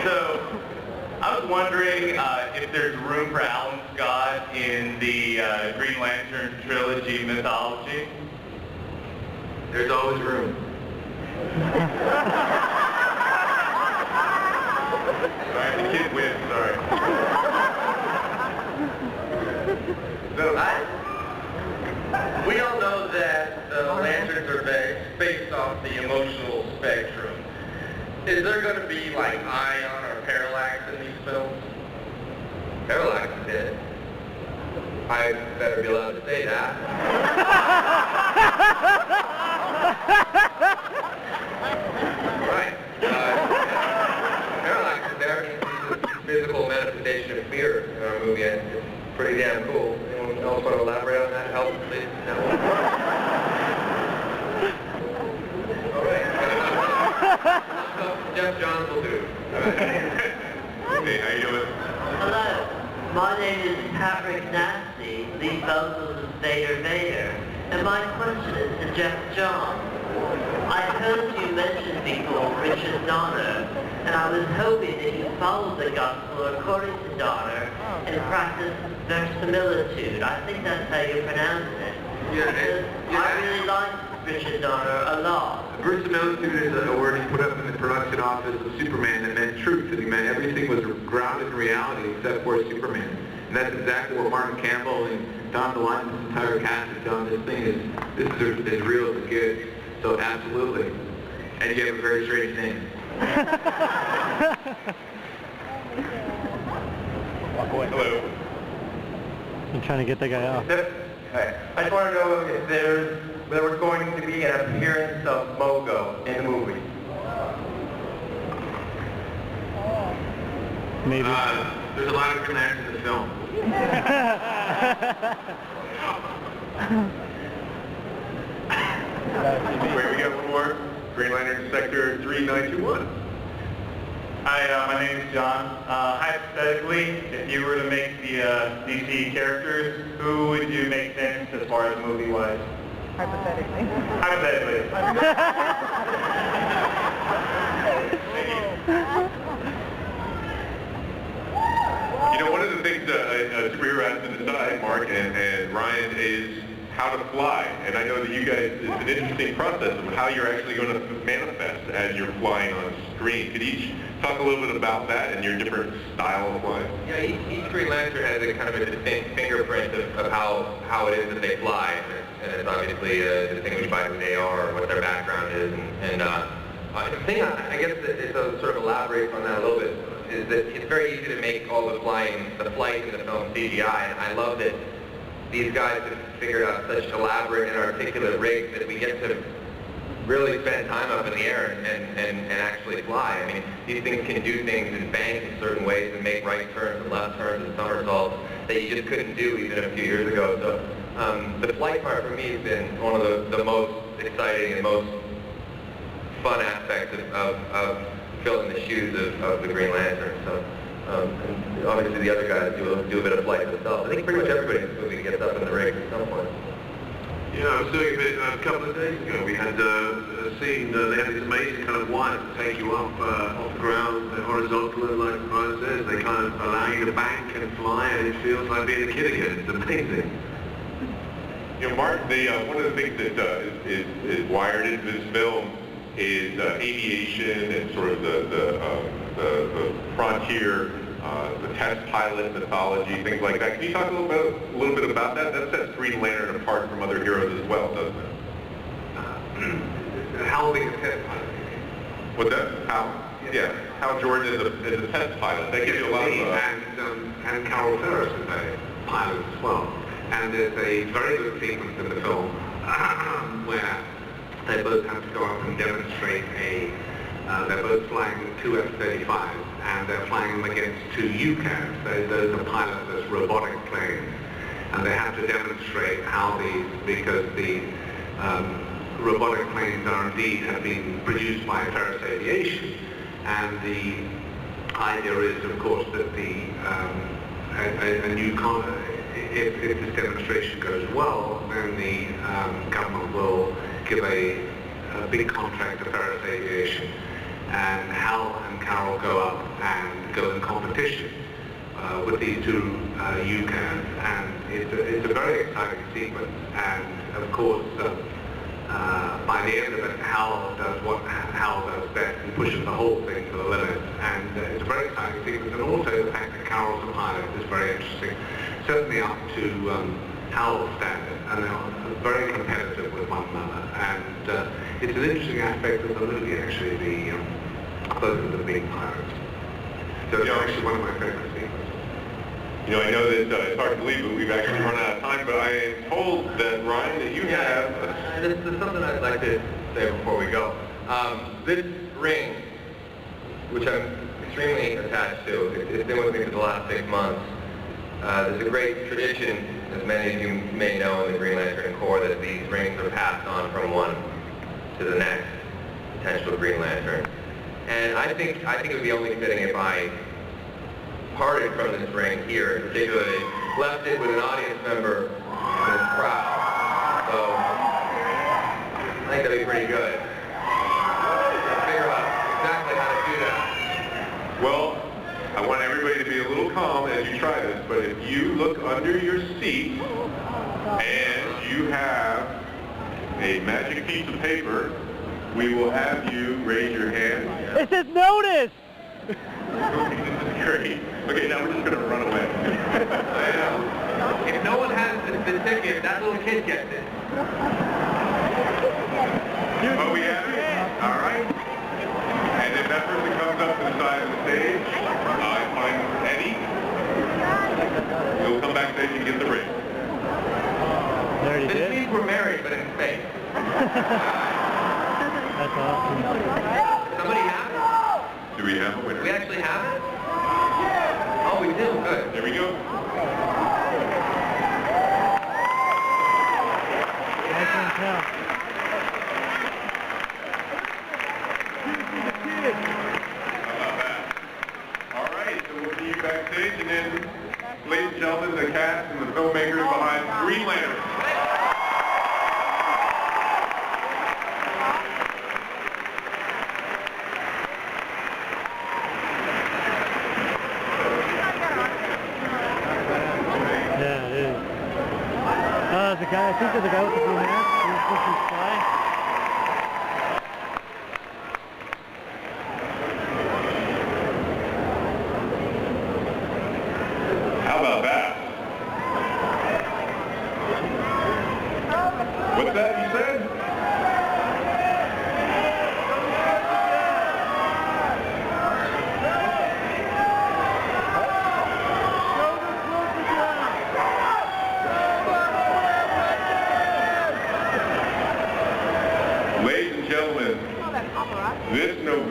So, I was wondering if there's room for Alan Scott in the Green Lantern trilogy mythology. There's always room. Sorry, the kid wins, sorry. So, we all know that the lanterns are based off the emotional spectrum. Is there going to be like ion or parallax in these films? Parallax is dead. I better be allowed to say that. Right. Parallax is there. It's a physical manifestation of fear in our movie, and it's pretty damn cool. Anyone else want to elaborate on that? Help, please? No. All right. Jeff Johns will do. Hey, how you doing? Hello, my name is Patrick Nasty, lead vocals of Vader Vader, and my question is to Jeff Johns. I heard you mention before Richard Donner, and I was hoping that you followed the gospel according to Donner and practiced verisimilitude. I think that's how you pronounce it. I really like Richard Donner a lot. Verisimilitude is a word he put up in the production office of Superman that meant truth, and he meant everything was grounded in reality except for Superman. And that's exactly what Martin Campbell and Don DeLine and this entire cast has done. This thing is as real as it gets. So absolutely. And you have a very strange name. Hello. I'm trying to get that guy off. Hi. I just want to know if there was going to be an appearance of Mogo in the movie. Maybe. There's a lot of connections in the film. Wait, we got one more. Green Lantern Sector 3921. Hi, my name is John. Hypothetically, if you were to make the DC characters, who would you make sense as far as movie-wise? Hypothetically. Hypothetically. You know, one of the things a superhero has to decide, Mark and Ryan, is how to fly. And I know that you guys, it's an interesting process of how you're actually going to manifest as you're flying on screen. Could each talk a little bit about that and your different style of flying? Yeah, each Green Lantern has a kind of a distinct fingerprint of how it is that they fly. And it's obviously distinguished by who they are or what their background is. And the thing I guess that is sort of elaborate on that a little bit is that it's very easy to make all the flight in the film CGI. And I love that these guys have figured out such elaborate and articulate rigs that we get to really spend time up in the air and actually fly. I mean, these things can do things and bank in certain ways and make right turns and left turns and somersaults that you just couldn't do even a few years ago. So the flight part for me has been one of the most exciting and most fun aspects of filling the shoes of the Green Lantern. So, and obviously the other guys do a bit of flight themselves. I think pretty much everybody in this movie gets up in the rig at some point. Yeah, I was doing a bit a couple of days ago. We had a scene, they had this amazing kind of wire to take you up off the ground, horizontal, and like Brian says, they kind of allow you to bank and fly, and it feels like being a kid again. It's amazing. You know, Mark, one of the things that is wired into this film is aviation and sort of the frontier, the test pilot mythology, things like that. Can you talk a little bit about that? That sets Green Lantern apart from other heroes as well, doesn't it? How big a test pilot? What's that? How? Yeah, Hal Jordan is a test pilot. That gives you a lot of... And Carol Ferris is a pilot as well. And there's a very good sequence in the film where they both have to go up and demonstrate they're both flying two F-35s, and they're flying them against two UCAVs. Those are pilotless robotic planes. And they have to demonstrate how because the robotic planes have been produced by Ferris Aviation. And the idea is, of course, that if this demonstration goes well, then the government will give a big contract to Ferris Aviation and Hal and Carol go up and go in competition with these two UCANs, and it's a very exciting sequence. And of course, by the end of it, Hal does what Hal does best and pushes the whole thing to the limit. And it's a very exciting sequence. And also the fact that Carol's a pilot is very interesting, certainly up to Hal's standard, and they're very competitive with one another. And it's an interesting aspect of the movie, actually, both of them being pilots. So it's actually one of my favorite sequences. You know, I know that it's hard to believe, but we've actually run out of time, but I am told that, Ryan, that you have... There's something I'd like to say before we go. This ring, which I'm extremely attached to, it's been with me for the last 6 months. There's a great tradition, as many of you may know in the Green Lantern Corps, that these rings are passed on from one to the next potential Green Lantern. And I think it would be only fitting if I parted from this ring here, and particularly left it with an audience member in this crowd. So I think that'd be pretty good. I'll figure out exactly how to do that. Well, I want everybody to be a little calm as you try this, but if you look under your seat and you have a magic piece of paper, we will have you raise your hand. It says notice! This is great. Okay, now we're just going to run away. I know. If no one has the ticket, that little kid gets it. Oh, we have it? All right. And if that person comes up to the side of the stage, I find Eddie. He'll come backstage and get the ring. There you This did. means we're married, but in space. That's awesome. Somebody have it? Do we have a winner? We actually have it? Oh, we do. Good. There we go. Nice one, Cal. How about that? All right, so we'll see you backstage, and then, ladies and gentlemen, the cast and the filmmakers behind Green Lantern. Yeah, it is. The guy, I think there's a guy with the blue mask who's supposed to fly. How about that? What's that you said? Ladies and gentlemen, this November